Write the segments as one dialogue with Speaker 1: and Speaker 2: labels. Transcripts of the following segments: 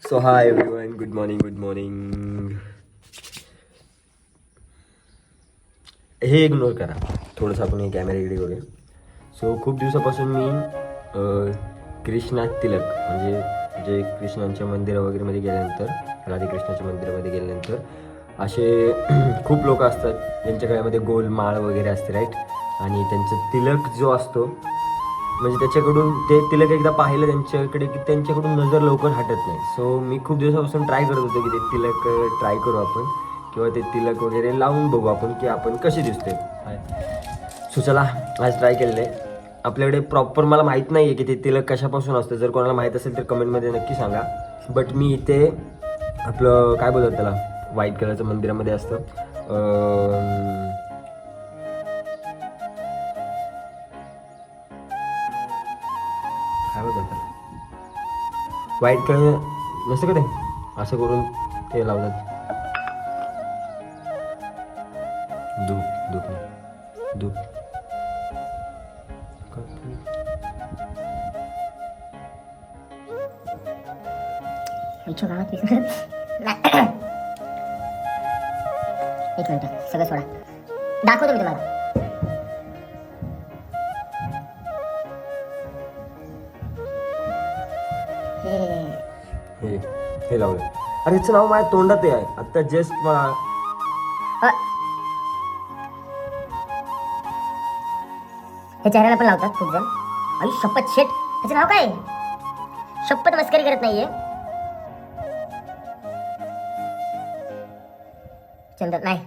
Speaker 1: So hi everyone, good morning good morning. हे ignore करा थोडंसं, आपण हे कॅमेरा इकडे करूया. सो खूप दिवसापासून मी कृष्णा तिलक म्हणजे जे कृष्णांच्या मंदिरा वगैरे मध्ये गेल्यानंतर, राधेकृष्णाच्या मंदिरामध्ये गेल्यानंतर असे खूप लोक असतात ज्यांच्या गळ्यामध्ये गोल माळ वगैरे असते राईट, आणि त्यांचं तिलक जो असतो म्हणजे त्याच्याकडून ते तिलक एकदा पाहिलं त्यांच्याकडे की त्यांच्याकडून नजर लवकर हटत नाही. सो मी खूप दिवसापासून ट्राय करत होतो की ते तिलक ट्राय करू आपण, किंवा ते तिलक वगैरे लावून बघू आपण की आपण कसे दिसते. सो चला आज ट्राय केलेलं आहे. आपल्याकडे प्रॉपर मला माहीत नाही आहे की ते तिलक कशापासून असतं. जर कोणाला माहीत असेल तर कमेंटमध्ये नक्की सांगा. बट मी इथे आपलं काय बोलतात त्याला, व्हाईट कलरचं मंदिरामध्ये असतं, काय बोलतात त्याला, व्हाईट कलर नसतं का ते, असं करून ते लावतात. धूप धूप नाही, धूप
Speaker 2: एक मिनिट सगळं सोडा, दाखवतो मी तुम्हाला.
Speaker 1: हे हे लावलं. अरे हिचं नाव माझ्या तोंडात आहे आता जस्ट मला.
Speaker 2: हे चेहऱ्याला पण लावतात खूप जण. आई शपथ शेट, त्याचं नाव काय? शपथ मस्करी करत नाहीये. चंदन नाही,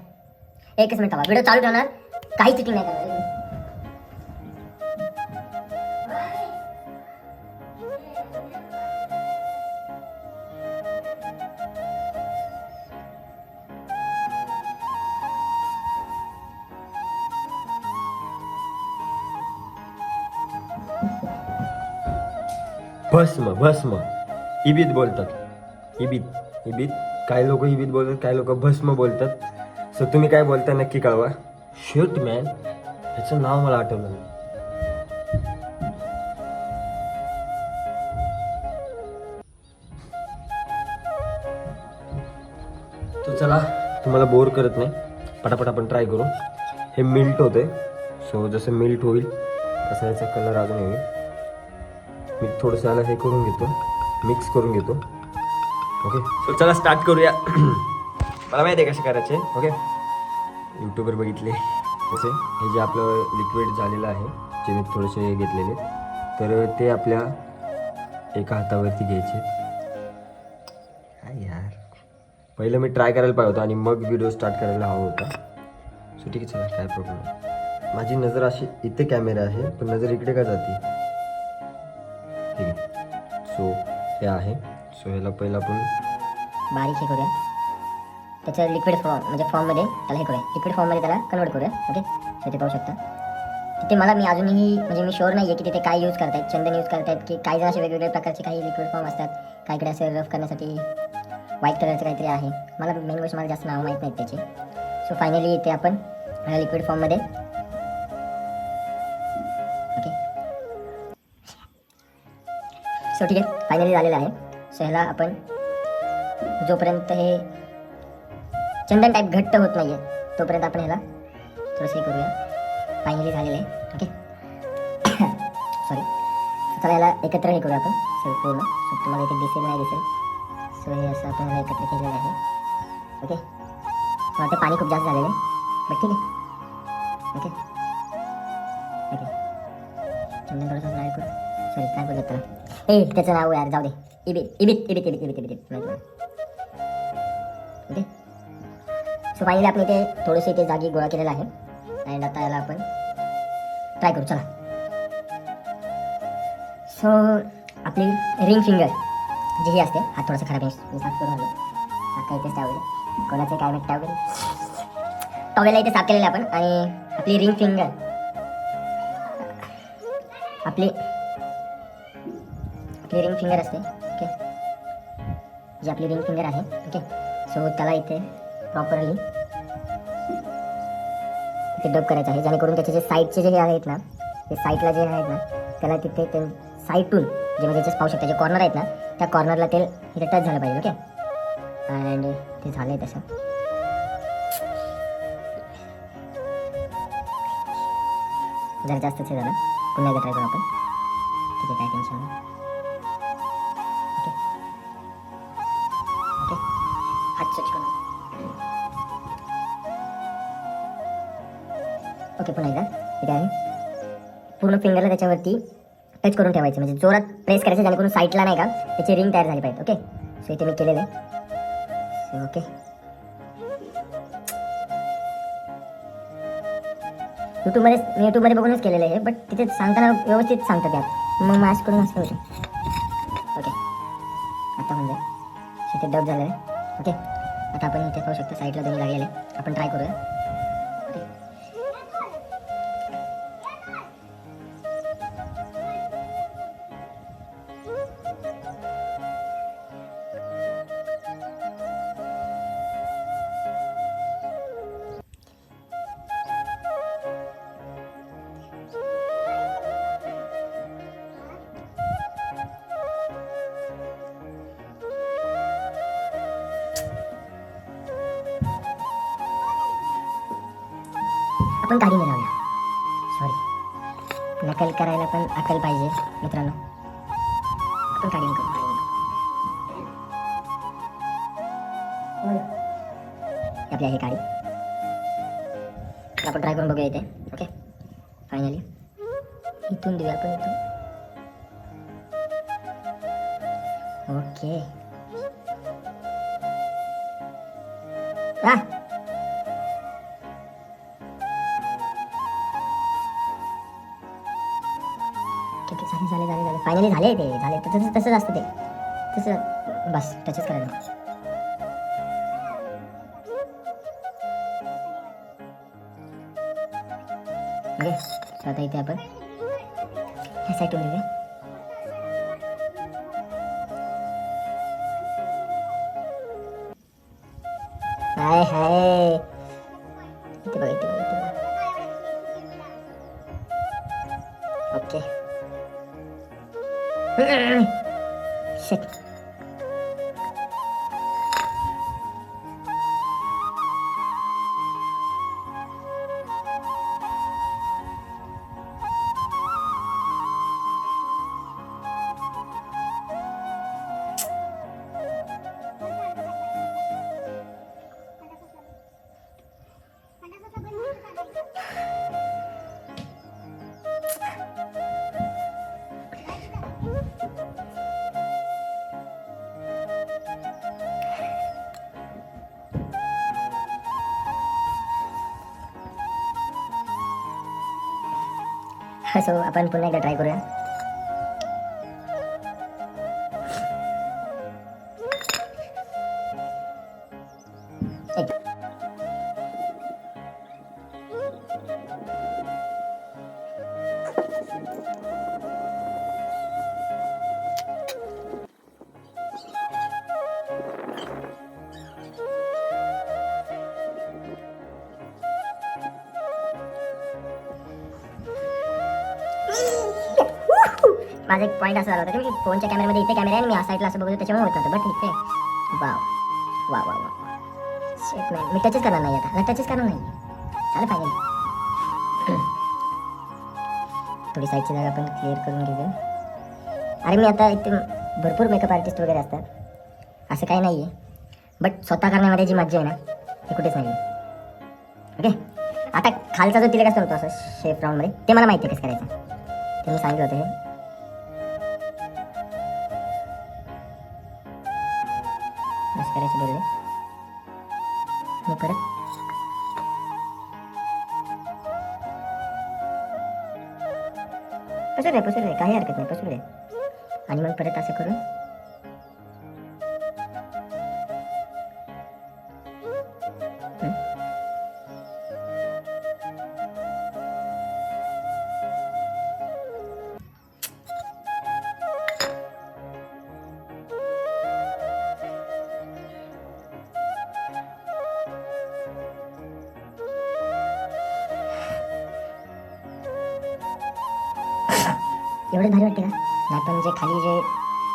Speaker 2: एकच मिनिट थांबा, व्हिडिओ चालू ठेवणार, काही चिटिंग नाही करणार.
Speaker 1: भस्म भस्म इबीत बोलतात. इबीत इबीत काही लोक इबीत बोलतात, काही लोक भस्म बोलतात. सो तुम्ही काय बोलता नक्की कळवा. शेट मॅन, ह्याचं नाव मला आठवलं नाही. तो चला तुम्हाला बोर करत नाही, पटापट आपण ट्राय करू. हे मिल्ट होते. सो जसं मिल्ट होईल तसा याचा कलर अजून येईल. मी थोडंसं याला हे करून घेतो, मिक्स करून घेतो. ओके, सो चला स्टार्ट करूया. मला माहिती आहे कसे करायचे. ओके, यूट्यूबवर बघितले तसे. हे जे आपलं लिक्विड झालेलं आहे, जे मी थोडेसे घेतलेले, तर ते आपल्या एका हातावरती घ्यायचे. काय यार, पहिलं मी ट्राय करायला पाहिजे होतं आणि मग व्हिडिओ स्टार्ट करायला हवा होता. सो ठीक आहे, चला काय प्रॉब्लेम नाही. माझी नजर अशी, इथे कॅमेरा आहे पण नजर इकडे का जाते. ठीक आहे, सो हे आहे. सो ह्याला पहिलं आपण
Speaker 2: बारीक हे करूया, त्याचं लिक्विड फॉर्म म्हणजे फॉर्ममध्ये त्याला हे करूया, लिक्विड फॉर्ममध्ये त्याला कन्वर्ट करूया. ओके, तिथे पाहू शकता. तिथे मला मी अजूनही म्हणजे मी शुअर नाही आहे की तिथे काय यूज करतायत, चंदन यूज करतायत की काही जण असे वेगवेगळ्या प्रकारचे काही लिक्विड फॉर्म असतात. काहीकडे असं रफ करण्यासाठी व्हाईट कलरचं काहीतरी आहे. मला मेन गोष्ट मला जास्त नाव माहीत नाहीत त्याची. सो फायनली इथे आपण लिक्विड फॉर्ममध्ये ओके. सो ठीक आहे, फायनली झालेलं आहे. सो ह्याला आपण जोपर्यंत हे चंदन टाईप घट्ट होत नाही आहे तोपर्यंत आपण ह्याला थोडंसं हे करूया. फायनली झालेलं आहे. Okay sorry. चला ह्याला एकत्र हे करूया आपण सो पूर्ण. सो तुम्हाला इथे दिसेल नाही दिसेल. सो हे असं आपण ह्याला एकत्र केलेलं आहे. ओके, मला ते पाणी खूप जास्त झालेलं आहे बट ठीक आहे. ओके ओके, चंदन थोडंसं ॲड करू. सॉरी काय बोलतात त्याला, ए त्याचं नाव यार जाऊ दे. इबित इबित इबित इबित इबित इबित ओके. सो फायनली आपण इथे थोडेसे इथे जागी गोळा केलेला आहे आणि आता याला आपण ट्राय करू. चला. सो आपली रिंग फिंगर जी ही असते, हात थोडासा खराब आहे, मी साफ करून आलो. आता इथेच टावेल, कोणाचे काय माहीत टावेल, टॉवेलला इथे साफ केलेलं आपण. आणि आपली रिंग फिंगर, आपली रिंग फिंगर असते. ओके, जी आपली रिंग फिंगर आहे. ओके, सो त्याला इथे प्रॉपरली इथे डब करायचं आहे, जेणेकरून त्याचे जे साईडचे जे आहेत ना, ते साईडला जे आहेत ना त्याला तिथे ते साईडून जे म्हणजे पाहू शकता जे कॉर्नर आहेत ना त्या कॉर्नरला तेल इथे टच झालं पाहिजे. ओके, अँड ते झालं आहे तसं. जरा जास्तच हे झालं, पुन्हा एकदा ट्राय करू आपण. ठीक आहे, काय टेन्शन नाही. ओके ओके, हात स्वच्छ करू. ओके, पुन्हा एकदा. इथे आहे, पूर्ण फिंगरला त्याच्यावरती टच करून ठेवायचं, म्हणजे जोरात प्रेस करायचं जेणेकरून साईडला नाही का त्याची रिंग तयार झाली पाहिजे. ओके, सो इथे मी केलेलं आहे. सो ओके, यूट्यूबमध्ये बघूनच केलेलं आहे, बट तिथे सांगताना व्यवस्थित सांगतात त्यात, मग मॅश करून असं होते. ओके, आता म्हणजे इथे डब झालं आहे. ओके, आता आपण इथे पाहू शकतो साईडला दोन्ही लागलेले. आपण ट्राय करूया. ओके, आपण काढीने लावूया. सॉरी, नकल करायला पण अकल पाहिजे मित्रांनो. आपण काढीने करू. आपली आहे काढी. आपण ट्राय करून बघूया इथे. ओके, फायनली इथून देऊया आपण इथून. ओके, ठीक आहे, झाले फायनली झाले ते. झाले तसंच असतं ते, तसं बस टचच करायला. ओके, सो आता इथे आपण ह्या साईडून देऊया. हाय हाय, इथे बघा, इथे बघा, इथे बघा. Okay, shit. सो आपण पुन्हा एकदा ट्राय करूया. माझा एक पॉईंट असा झाला होता की मी फोनच्या कॅमेऱ्यामध्ये इथे कॅमेरा आहे आणि मी साईडला असं बघतो त्याच्यामुळे होत नव्हतं. बट इथे वाव वा वा वा शेट मॅन, मी टचच करणार नाही आता. टचच करणार नाही. चालेल, फायनली थोडी साईडची जागा आपण क्लिअर करून घेऊया. अरे मी आता इथे भरपूर मेकअप आर्टिस्ट वगैरे असतात, असं काही नाही आहे, बट स्वतः करण्यामध्ये जी मज्जा आहे ना ती कुठेच नाही आहे. ओके, आता खालचा जो तिला कसं होतो असं शेप राऊंडमध्ये, ते मला माहिती आहे कसं करायचं, ते मी सांगितलं होतं. हे असं करायचं बोलले मी परत. पसरू दे, काही हरकत नाही, पसरू दे. आणि मग परत असं करून एवढं भारी वाटते का नाही. पण जे खाली जे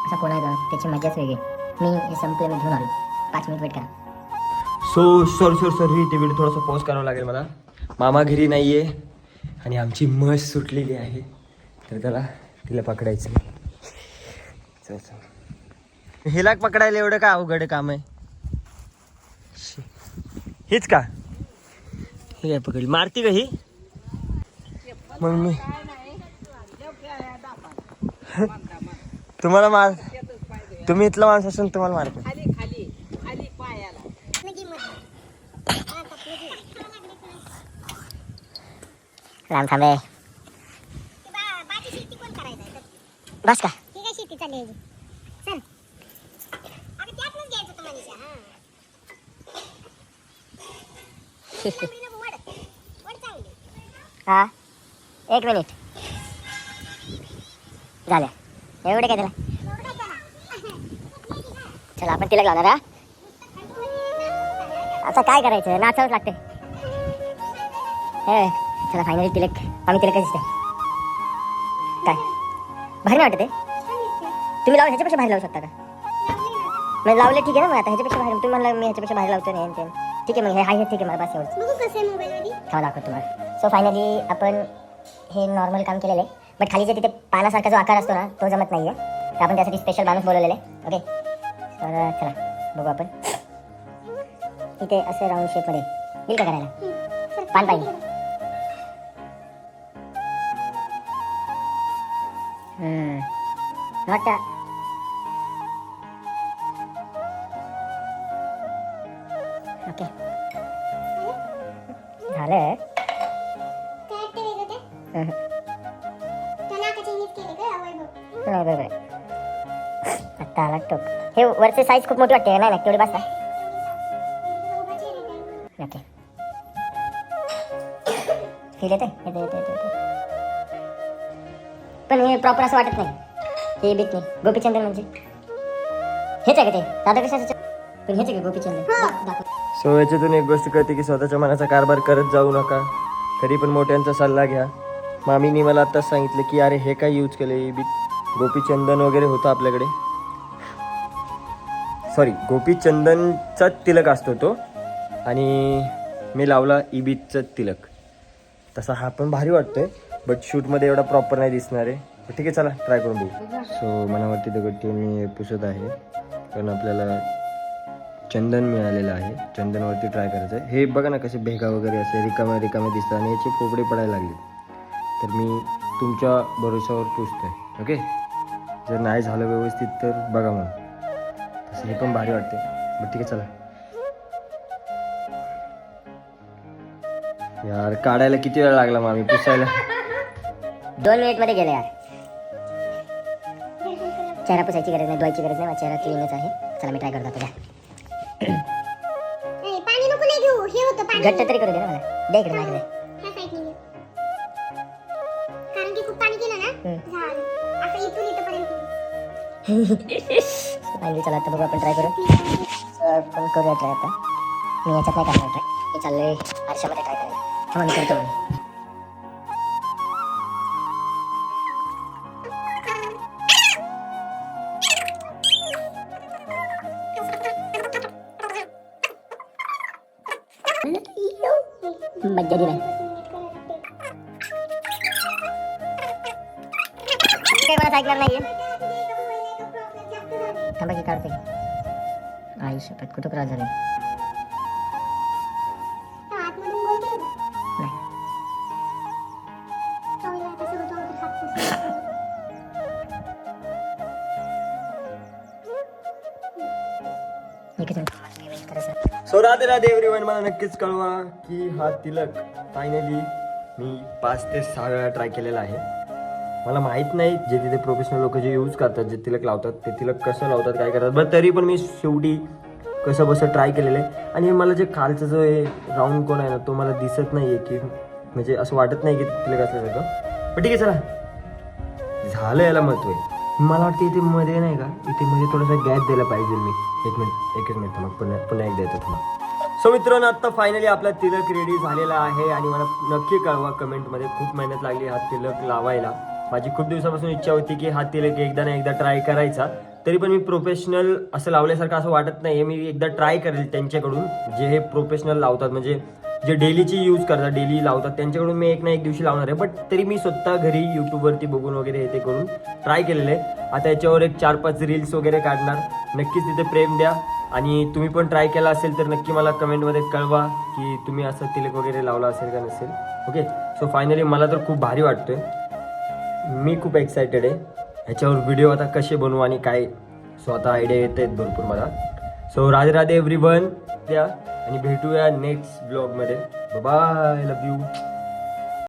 Speaker 2: असा कोण आहे का त्याची मजाच वेगळी. मी हे संपलं, मी घेऊन आलो. 5 मिनिट वेट करा.
Speaker 1: सो सॉरी ते व्हिडिओ थोडासा पॉज करावा लागेल मला. मामा घरी नाही आहे आणि आमची म्हस सुटलेली आहे, तर तिला पकडायचं. चल चल, हिला पकडायला एवढं का अवघड काम आहे? हेच का? हे काय पकडली? मारती का ही? मग मी तुम्हाला मार, तुम्ही इथला माणूस असून तुम्हाला मारतो.
Speaker 2: राम थांबे. बस का? हा 1 मिनिट झालं. एवढे काय त्याला? चला आपण तिला लावणार. हा आता काय करायचं, नाचावंच लागते. हे चला फायनली तिलक. आम्ही तिलक दिसते काय भारी नाही वाटत आहे? तुम्ही लावून ह्याच्यापेक्षा भारी लावू शकता का? मग लावले ठीक आहे ना. मग आता ह्याच्यापेक्षा भारी तुम्ही म्हणलं, मी ह्याच्यापेक्षा भारी लावतो नाही ते ठीक आहे. मग हे हाय ठीक आहे, मला बस एवढं खावा दाखवतो तुम्हाला. सो फायनली आपण हे नॉर्मल काम केलेलं आहे, बट खाली जे तिथे पानासारखा जो आकार असतो ना तो जमत नाही आहे, तर आपण त्यासाठी स्पेशल माणूस बोलवलेलं आहे. ओके, तर चला बघू आपण. इथे असं राऊंड शेपमध्ये येईल का करायला? पान पाहिजे. वाटतं ओके झालं. बरोबर आता आला टोक. हे वरचे साईज खूप मोठी वाटते. नाही तेवढी बस. ओके फील येते. पण हे प्रॉपर असं वाटत नाही. हे बीत नाही. गोपीचंदन म्हणजे हेच आहे का ते? राधाकृष्णाचं पण हेच आहे का गोपीचंदन?
Speaker 1: सो याच्यातून एक गोष्ट कळते की स्वतःच्या मनाचा कारभार करत जाऊ नका, कधी पण मोठ्यांचा सल्ला घ्या. मामीनी मला आत्ताच सांगितलं की अरे हे काय यूज केलं, गोपीचंदन वगैरे होतं आपल्याकडे. सॉरी, गोपीचंदनचा तिलक असतो तो, आणि मी लावला इबीचा तिलक. तसा हा पण भारी वाटतोय, बट शूटमध्ये एवढा प्रॉपर नाही दिसणार आहे. ठीक आहे, चला ट्राय करून बघू. सो मनावरती दगड मी पुसत आहे, कारण आपल्याला चंदन मिळालेलं आहे. चंदनवरती ट्राय करायचं आहे. हे बघा ना कसे भेगा वगैरे असे रिकामे दिसतात आणि याचे पोपडे पडायला लागले. तर मी तुमच्या भरोशावर पुसतोय. ओके, जर नाही झालं व्यवस्थित तर बघा मग. तसं हे पण भारी वाटते. बट ठीक आहे, चला. यार काढायला किती वेळ लागला मामी पुसायला?
Speaker 2: 2 मिनिटमध्ये गेले यार. चेहरा पुसायची गरज नाही, धुवायची गरज नाही. माझा चेहरा क्लीनच आहे. चला मी ट्राय करतो आता.
Speaker 3: पाणी नको नाही घेऊ. हे होतं पाणी.
Speaker 2: घट्ट तरी करू दे ना मला. दे इकडे माझ्याकडे.
Speaker 3: ह्या साईडने घे. कारण की खूप पाणी केलं ना झालं. असं इथून इथपर्यंत.
Speaker 2: फायनली चला आता बघू आपण ट्राय करू. आपण करूया ट्राय आता. मी याच्यात नाही करणार ट्राय. मी चाललोय आरशामध्ये ट्राय करायला. थांबा मी करतो म्हणून. मज्जा दिलाय. काही मला ऐकणार नाहीये. थांबा की काढते. आई शपथ कुठं त्रास झाला.
Speaker 3: आतमधून गोल केलं का?
Speaker 2: नाही
Speaker 3: चवळीला आता सगळं तो हात पुसला.
Speaker 2: एकच मिनिट करायचं.
Speaker 1: सो राधे एव्हरीवन, मला नक्कीच कळवा की हा तिलक फायनली मी 5 ते 6 वेळा ट्राय केलेला आहे. मला माहीत नाही जे तिथे प्रोफेशनल लोक जे यूज करतात, जे तिलक लावतात, ते तिलक कसं लावतात, काय करतात, बट तरी पण मी शेवटी कसं बसं ट्राय केलेलं आहे. आणि मला जे खालचं जो हे राऊंड कोण आहे ना, तो मला दिसत नाही आहे की, म्हणजे असं वाटत नाही की तिलक असल्यासारखं. पण ठीक आहे, चला झालं, याला महत्त्व आहे. मला वाटतं इथे मध्ये नाही का, इथे मध्ये थोडासा गॅप द्यायला पाहिजे मी. एकच मिनिट मग पुन्हा एकदा येतो तुम्हाला. सो मित्रांनो, आत्ता फायनली आपला तिलक रेडी झालेला आहे. आणि मला नक्की कळवा कमेंटमध्ये, खूप मेहनत लागली हा तिलक लावायला. माझी खूप दिवसापासून इच्छा होती की हा तिलक एकदा ना एकदा ट्राय करायचा. तरी पण मी प्रोफेशनल असं लावल्यासारखं असं वाटत नाही. मी एकदा ट्राय करेल त्यांच्याकडून, जे हे प्रोफेशनल लावतात, म्हणजे जे डेलीची यूज करतात, डेली लावतात, त्यांच्याकडून मी एक ना एक दिवशी लावणार आहे. बट तरी मी स्वतः घरी यूट्यूबवरती बघून वगैरे हे ते करून ट्राय केलेलं आहे. आता याच्यावर एक 4-5 रील्स वगैरे काढणार. नक्कीच तिथे प्रेम द्या, आणि तुम्ही पण ट्राय केला असेल तर नक्की मला कमेंटमध्ये कळवा की तुम्ही असं तिलक वगैरे लावला असेल का नसेल. ओके, सो फायनली मला तर खूप भारी वाटतोय. मी खूप एक्सायटेड आहे ह्याच्यावर व्हिडिओ आता कसे बनवू आणि काय. सो आता आयडिया येत आहेत भरपूर मला. सो राधे राधे एव्हरीवन, त्या आणि भेटूया नेक्स्ट ब्लॉगमध्ये. Bye, love you.